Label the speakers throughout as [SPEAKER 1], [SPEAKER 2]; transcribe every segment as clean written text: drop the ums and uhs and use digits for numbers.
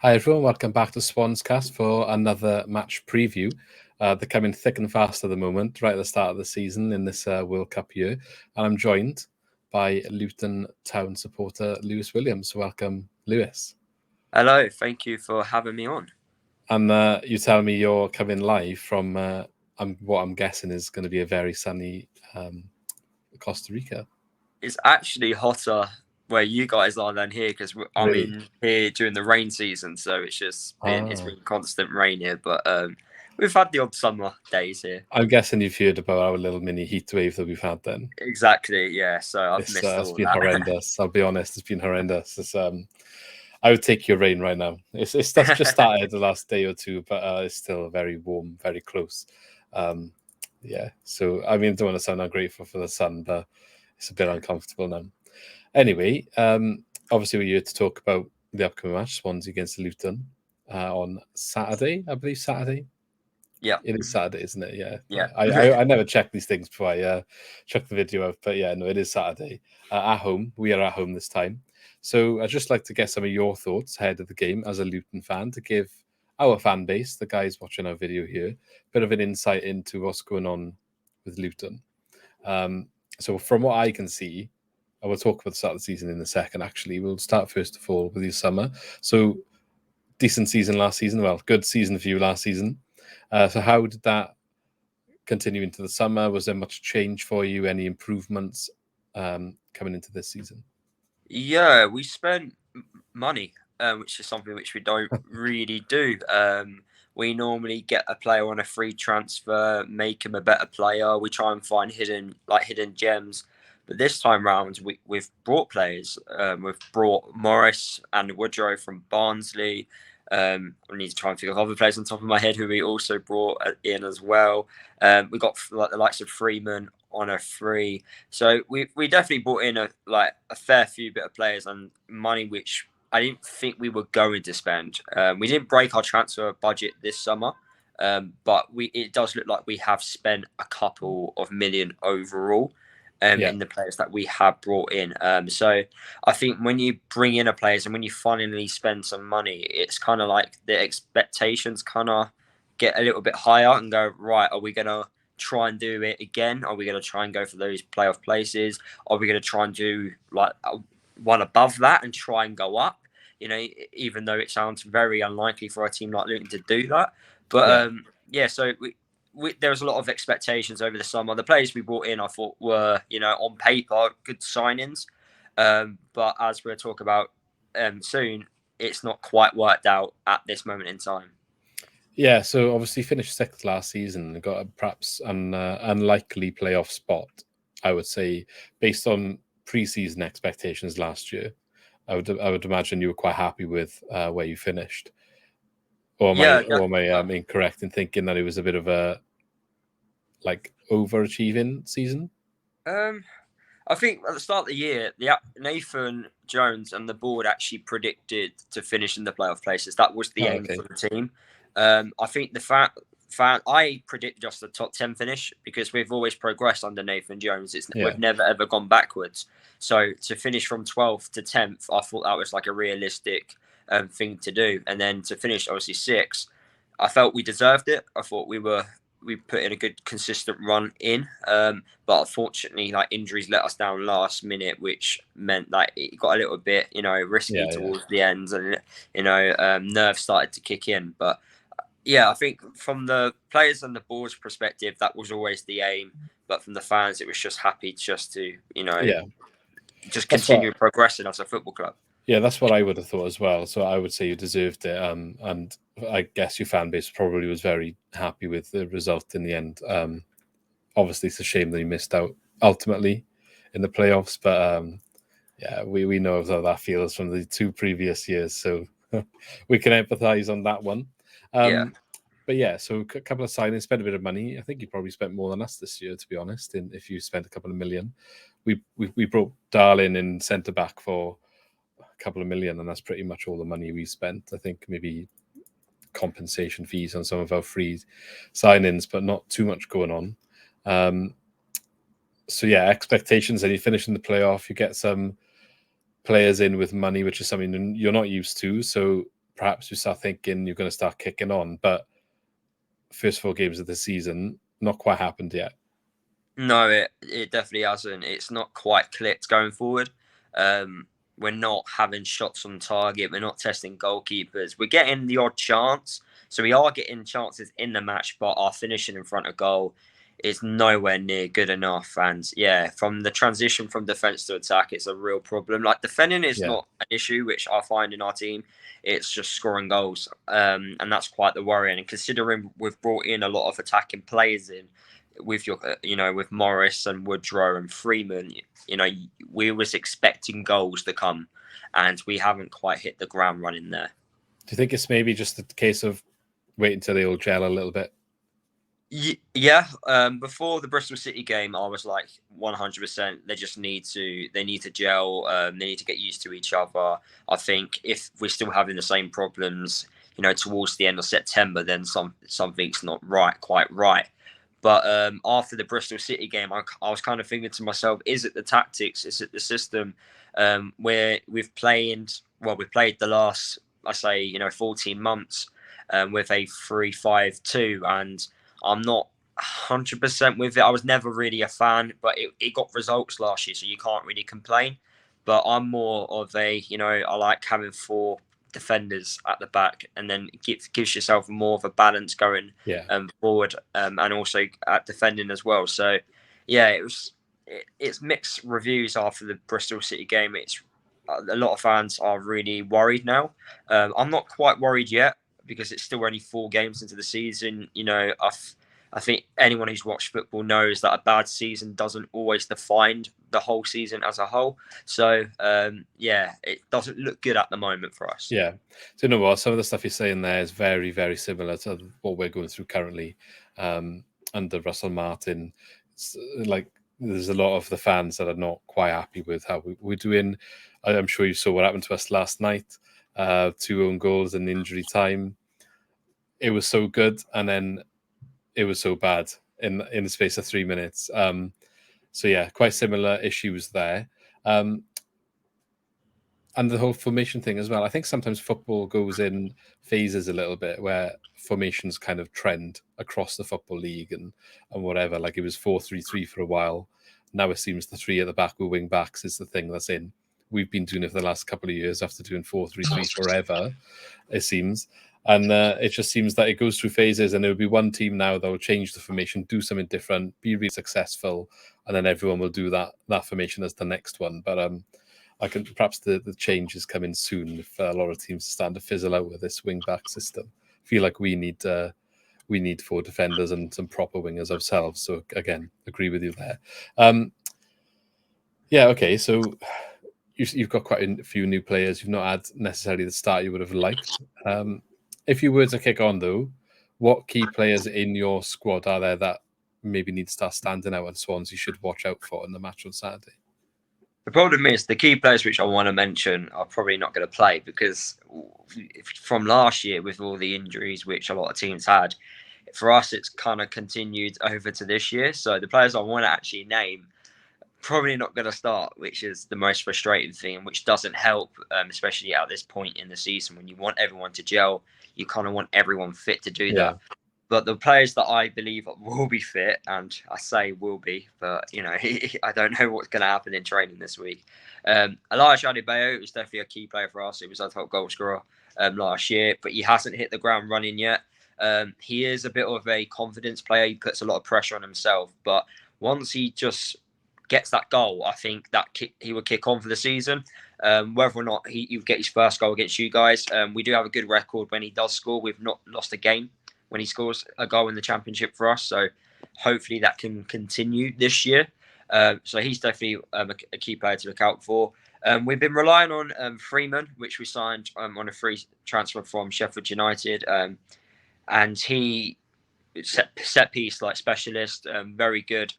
[SPEAKER 1] Hi everyone, welcome back to Swans Cast for another match preview. They're coming thick and fast at the moment, right at the start of the season in this World Cup year. And I'm joined by Luton Town supporter Lewis Williams. So welcome, Lewis.
[SPEAKER 2] Hello, thank you for having me on.
[SPEAKER 1] And you tell me you're coming live from what I'm guessing is going to be a very sunny Costa Rica.
[SPEAKER 2] It's actually hotter where you guys are than here because I'm in here during the rain season, so it's been constant rain here. But we've had the odd summer days here.
[SPEAKER 1] I'm guessing you've heard about our little mini heat wave that we've had then.
[SPEAKER 2] Exactly, yeah. So I've missed all
[SPEAKER 1] It's been
[SPEAKER 2] that.
[SPEAKER 1] horrendous. I'll be honest, it's been horrendous. I would take your rain right now. It's just started the last day or two, but it's still very warm, very close. So I mean, I don't want to sound ungrateful for the sun, but it's a bit uncomfortable now. Anyway, obviously we're here to talk about the upcoming match, Swansea against Luton, on Saturday, I believe. Saturday.
[SPEAKER 2] Yeah,
[SPEAKER 1] it is Saturday, isn't it?
[SPEAKER 2] Yeah.
[SPEAKER 1] I never check these things before I check the video out, but yeah, no, it is Saturday at home. We are at home this time, so I'd just like to get some of your thoughts ahead of the game as a Luton fan, to give our fan base, the guys watching our video here, a bit of an insight into what's going on with Luton. So from what I can see, I will talk about the start of the season in a second. Actually, we'll start first of all with the summer. So decent season last season. Well, good season for you last season. So how did that continue into the summer? Was there much change for you? Any improvements coming into this season?
[SPEAKER 2] Yeah, we spent money, which is something which we don't really do. We normally get a player on a free transfer, make him a better player. We try and find hidden gems. But this time round, we've brought players. We've brought Morris and Woodrow from Barnsley. I need to try and think of other players on top of my head who we also brought in as well. We got the likes of Freeman on a free, so we definitely brought in a fair few bit of players and money which I didn't think we were going to spend. We didn't break our transfer budget this summer, but it does look like we have spent a couple of million overall. In the players that we have brought in. So I think when you bring in a players and when you finally spend some money, it's kind of like the expectations kind of get a little bit higher and go, right, are we going to try and do it again? Are we going to try and go for those playoff places? Are we going to try and do like one above that and try and go up? You know, even though it sounds very unlikely for a team like Luton to do that. But so there was a lot of expectations over the summer. The players we brought in, I thought, were, on paper, good signings. But as we'll talk about soon, it's not quite worked out at this moment in time.
[SPEAKER 1] Yeah, so obviously finished sixth last season, got a perhaps unlikely playoff spot, I would say, based on pre-season expectations last year. I would imagine you were quite happy with where you finished. Or am I incorrect in thinking that it was a bit of a overachieving season?
[SPEAKER 2] I think at the start of the year, Nathan Jones and the board actually predicted to finish in the playoff places. That was the aim for the team. I think I predict just the top 10 finish because we've always progressed under Nathan Jones. We've never ever gone backwards. So to finish from 12th to 10th, I thought that was like a realistic thing to do. And then to finish obviously 6th, I felt we deserved it. I thought we put in a good consistent run in, but unfortunately injuries let us down last minute, which meant it got a little bit risky towards the ends, and nerves started to kick in. But I think from the players and the board's perspective, that was always the aim, but from the fans it was just happy just to just continue progressing as a football club.
[SPEAKER 1] Yeah, that's what I would have thought as well. So I would say you deserved it. And I guess your fan base probably was very happy with the result in the end. Obviously, it's a shame that you missed out ultimately in the playoffs. But we know how that feels from the 2 previous years. So we can empathise on that one. But yeah, so a couple of signings, spent a bit of money. I think you probably spent more than us this year, to be honest, if you spent a couple of million. We brought Darlin in centre-back for couple of million, and that's pretty much all the money we spent. I think maybe compensation fees on some of our free signings, but not too much going on. So yeah, expectations, and you finish in the playoff, you get some players in with money, which is something you're not used to. So perhaps you start thinking you're going to start kicking on. But first 4 games of the season, not quite happened yet.
[SPEAKER 2] No, it definitely hasn't. It's not quite clicked going forward. We're not having shots on target. We're not testing goalkeepers. We're getting the odd chance. So we are getting chances in the match, but our finishing in front of goal is nowhere near good enough. And yeah, from the transition from defence to attack, it's a real problem. Like defending is not an issue, which I find in our team. It's just scoring goals. And that's quite the worry. And considering we've brought in a lot of attacking players in, with with Morris and Woodrow and Freeman, we was expecting goals to come, and we haven't quite hit the ground running there.
[SPEAKER 1] Do you think it's maybe just a case of waiting until they all gel a little bit?
[SPEAKER 2] Yeah. Before the Bristol City game, I was like 100%. They need to gel. They need to get used to each other. I think if we're still having the same problems, towards the end of September, then something's not quite right. But after the Bristol City game, I was kind of thinking to myself, is it the tactics? Is it the system? Where we've played the last, 14 months with a 3-5-2, and I'm not 100% with it. I was never really a fan, but it got results last year, so you can't really complain. But I'm more of a, I like having 4 defenders at the back, and then gives yourself more of a balance going forward, and also at defending as well. So yeah, it's mixed reviews after the Bristol City game. It's a lot of fans are really worried now. I'm not quite worried yet because it's still only 4 games into the season. I think anyone who's watched football knows that a bad season doesn't always define the whole season as a whole. So, it doesn't look good at the moment for us.
[SPEAKER 1] Yeah. So, you know what? Some of the stuff you're saying there is very, very similar to what we're going through currently under Russell Martin. It's like there's a lot of the fans that are not quite happy with how we're doing. I'm sure you saw what happened to us last night. 2 own goals in injury time. It was so good, and then it was so bad in the space of 3 minutes. So yeah, quite similar issues there. And the whole formation thing as well. I think sometimes football goes in phases a little bit where formations kind of trend across the Football League and whatever. Like it was 4-3-3 for a while. Now it seems the 3 at the back with wing backs is the thing that's in. We've been doing it for the last couple of years after doing 4-3-3 forever, it seems. And it just seems that it goes through phases, and there will be one team now that will change the formation, do something different, be really successful, and then everyone will do that formation as the next one. But I can perhaps the change is coming soon if a lot of teams are starting to fizzle out with this wing back system. I feel like we need 4 defenders and some proper wingers ourselves. So again, agree with you there. Okay. So you've got quite a few new players. You've not had necessarily the start you would have liked. If you were to kick on, though, what key players in your squad are there that maybe need to start standing out, and Swans you should watch out for in the match on Saturday?
[SPEAKER 2] The problem is the key players which I want to mention are probably not going to play because from last year with all the injuries which a lot of teams had, for us it's kind of continued over to this year. So the players I want to actually name probably not going to start, which is the most frustrating thing, which doesn't help, especially at this point in the season when you want everyone to gel. You kind of want everyone fit to do that. But the players that I believe will be fit, and I say will be, but I don't know what's going to happen in training this week. Elijah Adebayo was definitely a key player for us. He was our top goal scorer last year, but he hasn't hit the ground running yet. He is a bit of a confidence player. He puts a lot of pressure on himself, but once he just gets that goal, I think that he would kick on for the season. Whether or not he would get his first goal against you guys, we do have a good record when he does score. We've not lost a game when he scores a goal in the Championship for us, so hopefully that can continue this year. So he's definitely a key player to look out for. We've been relying on Freeman, which we signed on a free transfer from Sheffield United, and he set piece like specialist, very good.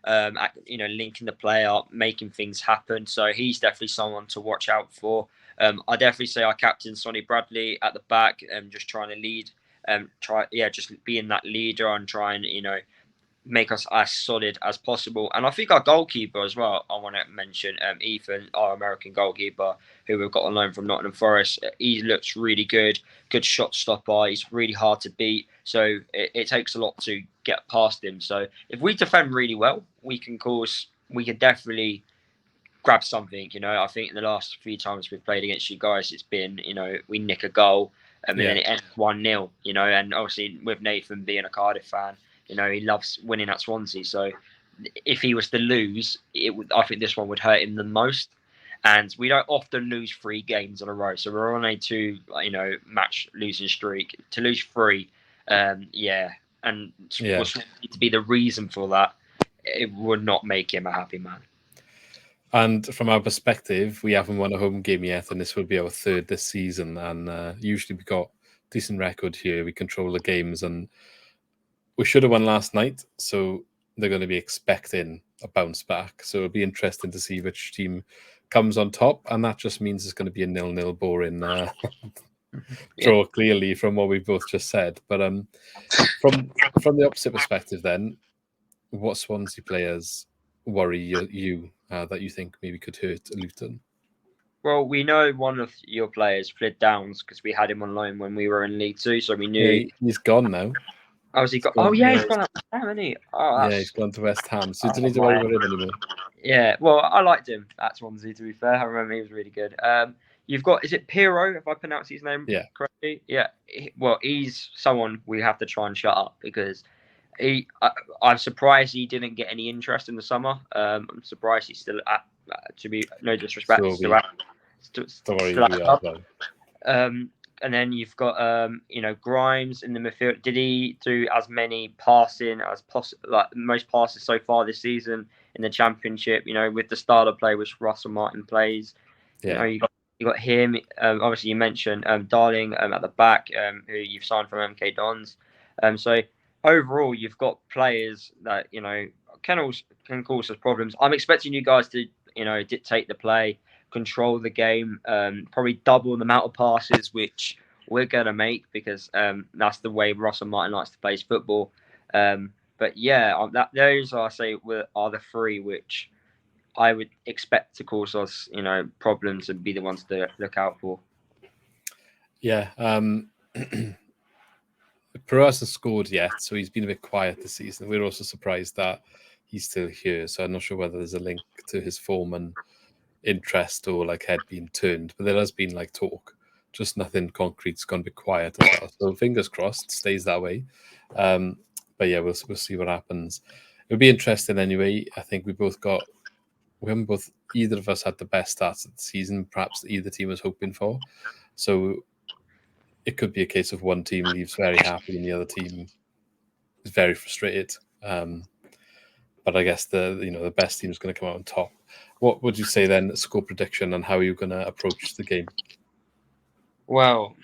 [SPEAKER 2] At, linking the play up, making things happen. So he's definitely someone to watch out for. I definitely say our captain Sonny Bradley at the back, just trying to lead, just being that leader and trying, make us as solid as possible. And I think our goalkeeper as well, I want to mention Ethan, our American goalkeeper, who we've got on loan from Nottingham Forest. He looks really good shot stopper. He's really hard to beat. So it takes a lot to get past him. So if we defend really well, we can definitely grab something. I think in the last few times we've played against you guys, it's been, we nick a goal and then it ends 1-0, and obviously with Nathan being a Cardiff fan, he loves winning at Swansea. So if he was to lose, I think this one would hurt him the most. And we don't often lose 3 games in a row. So we're on a 2, match losing streak. To lose 3, and was to be the reason for that, it would not make him a happy man.
[SPEAKER 1] And from our perspective, we haven't won a home game yet, and this will be our 3rd this season. And usually we've got a decent record here. We control the games, and we should have won last night. So they're going to be expecting a bounce back. So it'll be interesting to see which team comes on top. And that just means it's going to be a 0-0 boring draw, clearly, from what we've both just said. But from the opposite perspective then, what Swansea players worry you that you think maybe could hurt Luton?
[SPEAKER 2] Well, we know one of your players, Flid Downs, because we had him on loan when we were in League 2, so we knew...
[SPEAKER 1] he's gone now.
[SPEAKER 2] Oh, has he got? Oh, yeah, he's gone to West Ham, hasn't he? Oh,
[SPEAKER 1] yeah, he's gone to West Ham, so didn't need to worry about him anymore.
[SPEAKER 2] Yeah, well, I liked him at Swansea, to be fair. I remember he was really good. You've got, is it Pirro, if I pronounce his name correctly? Yeah. Well, he's someone we have to try and shut up, because I'm surprised he didn't get any interest in the summer. I'm surprised he's still at, to be no disrespect, and then you've got Grimes in the midfield. Did he do as many passing as possible, like most passes so far this season in the Championship? With the style of play which Russell Martin plays.
[SPEAKER 1] Yeah.
[SPEAKER 2] You got him. Obviously, you mentioned Darling at the back, who you've signed from MK Dons. So overall, you've got players that can cause us problems. I'm expecting you guys to dictate the play, control the game, probably double the amount of passes which we're gonna make, because that's the way Russell Martin likes to play his football. But yeah, those are the 3 which I would expect to cause us problems and be the ones to look out for.
[SPEAKER 1] Yeah. Perez hasn't scored yet, so he's been a bit quiet this season. We're also surprised that he's still here, so I'm not sure whether there's a link to his form and interest or head being turned, but there has been talk, just nothing concrete's gone a bit quiet as well. So fingers crossed stays that way. But yeah, we'll see what happens. It'll be interesting anyway. I think we haven't either of us had the best starts of the season perhaps either team was hoping for, so it could be a case of one team leaves very happy and the other team is very frustrated. But I guess the best team is going to come out on top. What would you say then, score prediction, and how are you going to approach the game?
[SPEAKER 2] Well,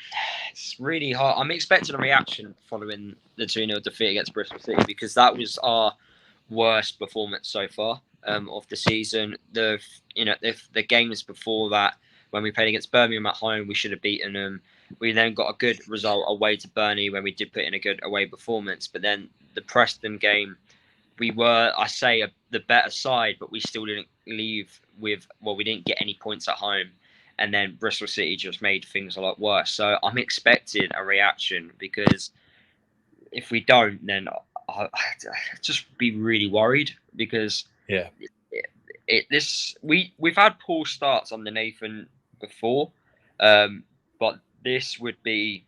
[SPEAKER 2] it's really hard. I'm expecting a reaction following the 2-0 defeat against Bristol City, because that was our worst performance so far of the season. The games before that, when we played against Birmingham at home, we should have beaten them. We then got a good result away to Burnley when we did put in a good away performance. But then the Preston game, we were, the better side, but we still didn't leave with, we didn't get any points at home. And then Bristol City just made things a lot worse. So I'm expecting a reaction, because if we don't, then I'll just be really worried, because we've had poor starts under Nathan before, but this would be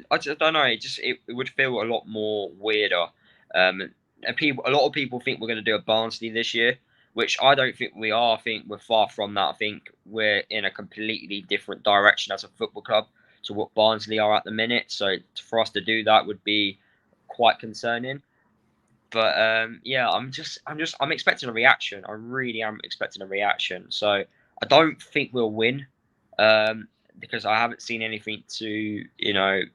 [SPEAKER 2] I don't know. It would feel a lot more weirder. And a lot of people think we're going to do a Barnsley this year, which I don't think we are. I think we're far from that. I think we're in a completely different direction as a football club to what Barnsley are at the minute. So for us to do that would be quite concerning. But I'm expecting a reaction. I really am expecting a reaction. So I don't think we'll win, because I haven't seen anything to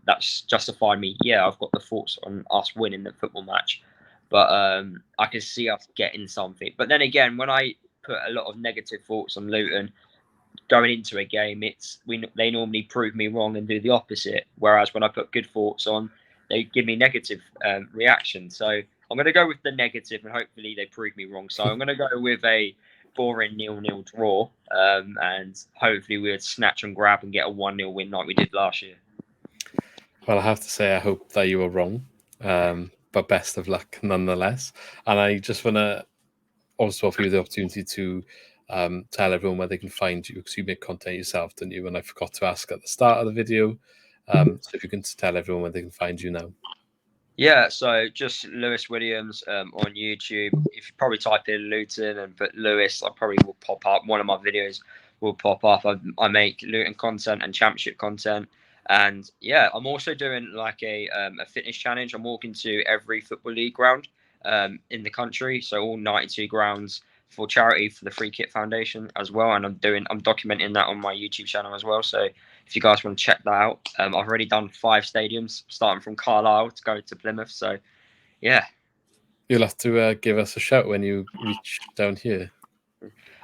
[SPEAKER 2] that's justified me. Yeah, I've got the thoughts on us winning the football match, but I can see us getting something. But then again, when I put a lot of negative thoughts on Luton going into a game, they normally prove me wrong and do the opposite. Whereas when I put good thoughts on, they give me negative reaction. So I'm going to go with the negative, and hopefully they prove me wrong. So I'm going to go with a boring 0-0 draw, and hopefully we'll snatch and grab and get a 1-0 win like we did last year.
[SPEAKER 1] Well, I have to say, I hope that you were wrong, but best of luck nonetheless. And I just want to also offer you the opportunity to tell everyone where they can find you, because you make content yourself, don't you? And I forgot to ask at the start of the video. So if you can tell everyone where they can find you now.
[SPEAKER 2] Yeah, so just Lewis Williams on YouTube. If you probably type in Luton and put Lewis, I probably will pop up. One of my videos will pop up. I make Luton content and championship content. And yeah, I'm also doing like a fitness challenge. I'm walking to every football league ground in the country, so all 92 grounds for charity for the Free Kit Foundation as well. And I'm documenting that on my YouTube channel as well. So if you guys want to check that out, I've already done 5 stadiums, starting from Carlisle to go to Plymouth. So yeah,
[SPEAKER 1] you'll have to give us a shout when you reach down here.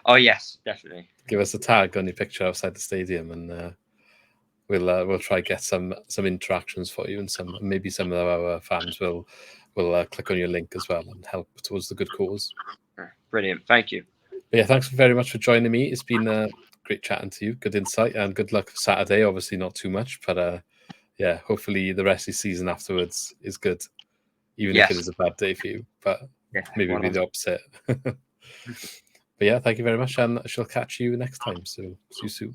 [SPEAKER 2] Oh yes, definitely.
[SPEAKER 1] Give us a tag on your picture outside the stadium, and we'll try get some interactions for you, and maybe some of our fans will click on your link as well and help towards the good cause.
[SPEAKER 2] Brilliant, thank you.
[SPEAKER 1] But yeah, thanks very much for joining me. It's been great chatting to you. Good insight, and good luck for Saturday. Obviously not too much, but yeah, hopefully the rest of the season afterwards is good, even if it is a bad day for you. But maybe it'll be the opposite. But yeah, thank you very much, and I shall catch you next time. So see you soon.